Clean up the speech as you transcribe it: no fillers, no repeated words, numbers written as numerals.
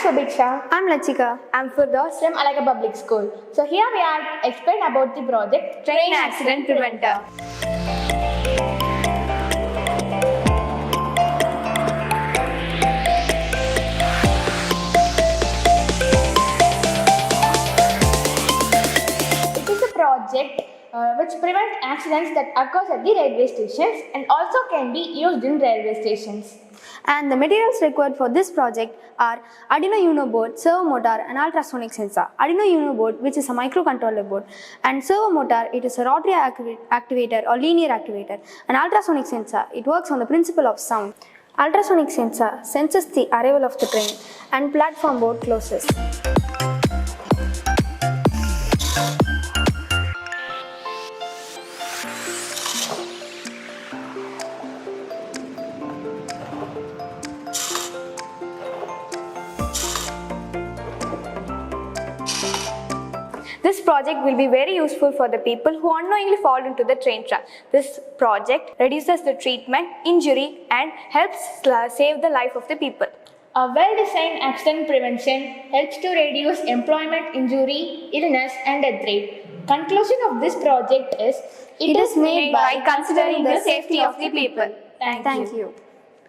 Subiksha. I'm Lachika. I'm Firdaus from Alagar Public School. So here we are explain about the project Train Accident Preventer. It is a project which prevents accidents that occurs at the railway stations and also can be used in railway stations. And the materials required for this project are Arduino Uno board, servo motor and ultrasonic sensor. Arduino Uno board, which is a microcontroller board, and servo motor, it is a rotary activator or linear activator. And ultrasonic sensor, it works on the principle of sound. Ultrasonic sensor senses the arrival of the train and platform board closes. This project will be very useful for the people who unknowingly fall into the train trap. This project reduces the treatment, injury and helps save the life of the people. A well-designed accident prevention helps to reduce employment injury, illness and death rate. Conclusion of this project is, It is made by considering the safety of the people. Thank you.